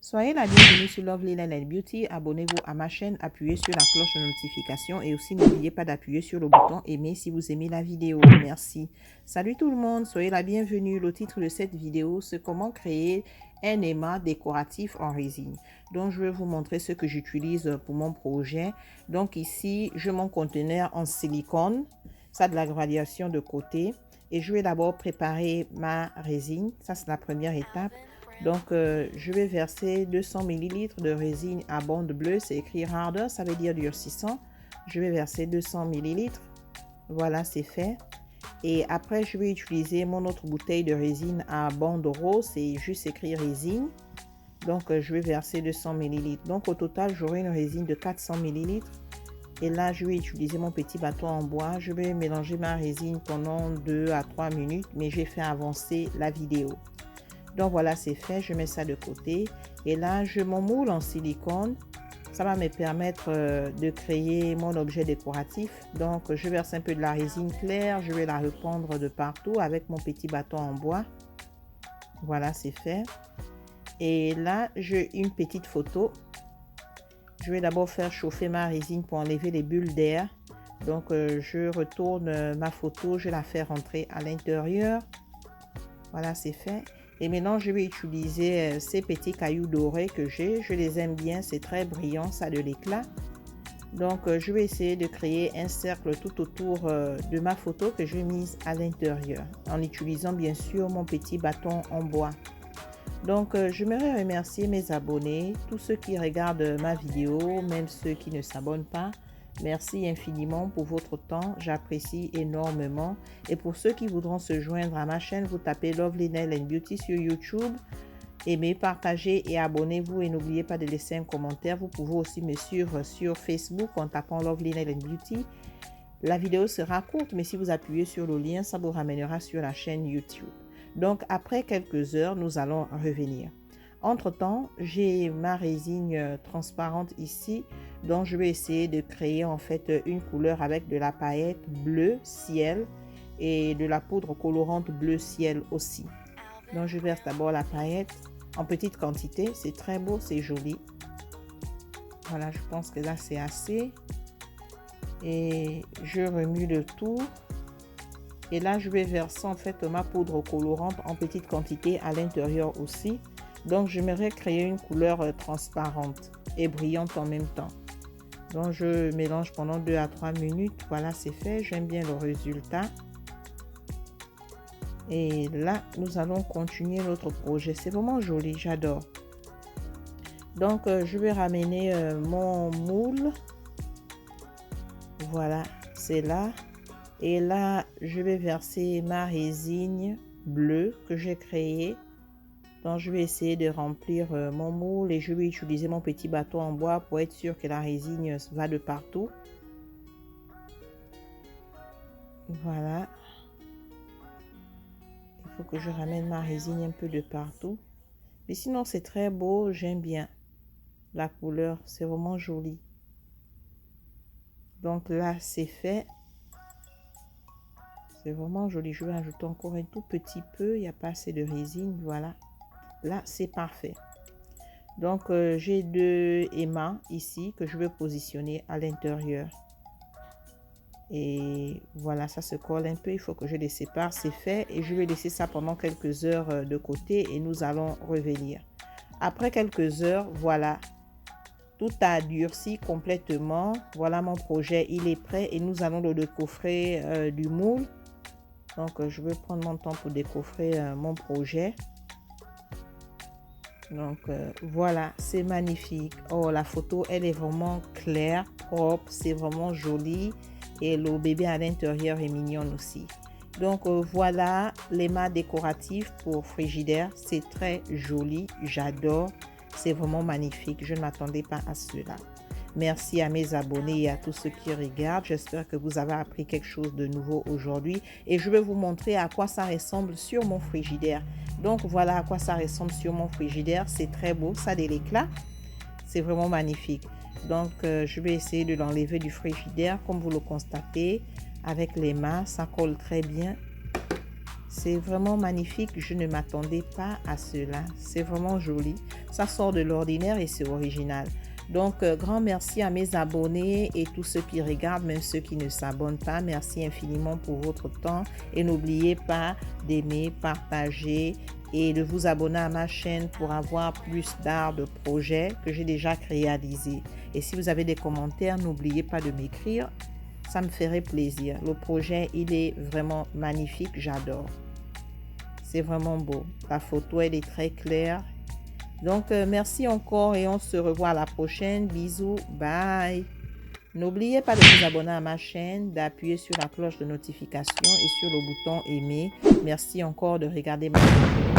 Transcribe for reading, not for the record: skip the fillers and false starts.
Soyez la bienvenue sur Lovely Linen Beauty. Abonnez-vous à ma chaîne, appuyez sur la cloche de notification et aussi n'oubliez pas d'appuyer sur le bouton aimer si vous aimez la vidéo. Merci. Salut tout le monde, soyez la bienvenue. Le titre de cette vidéo, c'est comment créer un aimant décoratif en résine. Donc, je vais vous montrer ce que j'utilise pour mon projet. Donc ici, j'ai mon conteneur en silicone. Ça a de la gradation de côté. Et je vais d'abord préparer ma résine. Ça, c'est la première étape. Donc, je vais verser 200 ml de résine à bande bleue. C'est écrit harder, ça veut dire durcissant. Je vais verser 200 ml. Voilà, c'est fait. Et après, je vais utiliser mon autre bouteille de résine à bande rose. C'est juste écrit résine. Donc, je vais verser 200 ml. Donc, au total, j'aurai une résine de 400 ml. Et là, je vais utiliser mon petit bâton en bois. Je vais mélanger ma résine pendant 2 à 3 minutes, mais j'ai fait avancer la vidéo. Donc voilà, c'est fait. Je mets ça de côté. Et là, je m'en moule en silicone. Ça va me permettre de créer mon objet décoratif. Donc, je verse un peu de la résine claire. Je vais la répandre de partout avec mon petit bâton en bois. Voilà, c'est fait. Et là, j'ai une petite photo. Je vais d'abord faire chauffer ma résine pour enlever les bulles d'air. Donc, je retourne ma photo. Je la fais rentrer à l'intérieur. Voilà, c'est fait. Et maintenant, je vais utiliser ces petits cailloux dorés que j'ai. Je les aime bien, c'est très brillant, ça a de l'éclat. Donc, je vais essayer de créer un cercle tout autour de ma photo que j'ai mise à l'intérieur, en utilisant bien sûr mon petit bâton en bois. Donc, j'aimerais remercier mes abonnés, tous ceux qui regardent ma vidéo, même ceux qui ne s'abonnent pas. Merci infiniment pour votre temps, j'apprécie énormément. Et pour ceux qui voudront se joindre à ma chaîne, vous tapez Lovely Linen Beauty sur YouTube. Aimez, partagez et abonnez-vous et n'oubliez pas de laisser un commentaire. Vous pouvez aussi me suivre sur Facebook en tapant Lovely Linen Beauty. La vidéo sera courte, mais si vous appuyez sur le lien, ça vous ramènera sur la chaîne YouTube. Donc, après quelques heures, nous allons revenir. Entre-temps, j'ai ma résine transparente ici, donc je vais essayer de créer en fait une couleur avec de la paillette bleu ciel et de la poudre colorante bleu ciel aussi. Donc, je verse d'abord la paillette en petite quantité. C'est très beau, c'est joli. Voilà, je pense que là, c'est assez. Et je remue le tout. Et là, je vais verser en fait ma poudre colorante en petite quantité à l'intérieur aussi. Donc, j'aimerais créer une couleur transparente et brillante en même temps. Donc, je mélange pendant 2 à 3 minutes. Voilà, c'est fait. J'aime bien le résultat. Et là, nous allons continuer notre projet. C'est vraiment joli, j'adore. Donc, je vais ramener mon moule. Voilà, c'est là. Et là, je vais verser ma résine bleue que j'ai créée. Donc, je vais essayer de remplir mon moule et je vais utiliser mon petit bâton en bois pour être sûr que la résine va de partout. Voilà. Il faut que je ramène ma résine un peu de partout. Mais sinon, c'est très beau. J'aime bien la couleur. C'est vraiment joli. Donc là, c'est fait. C'est vraiment joli. Je vais ajouter encore un tout petit peu. Il n'y a pas assez de résine. Voilà. Là, c'est parfait. Donc, j'ai 2 aimants ici que je vais positionner à l'intérieur. Et voilà, ça se colle un peu. Il faut que je les sépare. C'est fait. Et je vais laisser ça pendant quelques heures de côté et nous allons revenir. Après quelques heures, voilà. Tout a durci complètement. Voilà mon projet. Il est prêt et nous allons le décoffrer du moule. Donc, je vais prendre mon temps pour décoffrer mon projet. Donc, voilà, c'est magnifique. Oh, la photo, elle est vraiment claire, propre, c'est vraiment joli. Et le bébé à l'intérieur est mignon aussi. Donc, voilà l'aimant décoratif pour frigidaire. C'est très joli, j'adore. C'est vraiment magnifique. Je ne m'attendais pas à cela. Merci à mes abonnés et à tous ceux qui regardent. J'espère que vous avez appris quelque chose de nouveau aujourd'hui. Et je vais vous montrer à quoi ça ressemble sur mon frigidaire. Donc, voilà à quoi ça ressemble sur mon frigidaire. C'est très beau, ça a de l'éclat. C'est vraiment magnifique. Donc, je vais essayer de l'enlever du frigidaire. Comme vous le constatez, avec les mains, ça colle très bien. C'est vraiment magnifique. Je ne m'attendais pas à cela. C'est vraiment joli. Ça sort de l'ordinaire et c'est original. Donc, grand merci à mes abonnés et tous ceux qui regardent, même ceux qui ne s'abonnent pas. Merci infiniment pour votre temps. Et n'oubliez pas d'aimer, partager et de vous abonner à ma chaîne pour avoir plus d'art de projets que j'ai déjà réalisés. Et si vous avez des commentaires, n'oubliez pas de m'écrire. Ça me ferait plaisir. Le projet, il est vraiment magnifique. J'adore. C'est vraiment beau. La photo, elle est très claire. Donc, merci encore et on se revoit à la prochaine. Bisous. Bye. N'oubliez pas de vous abonner à ma chaîne, d'appuyer sur la cloche de notification et sur le bouton aimer. Merci encore de regarder ma vidéo.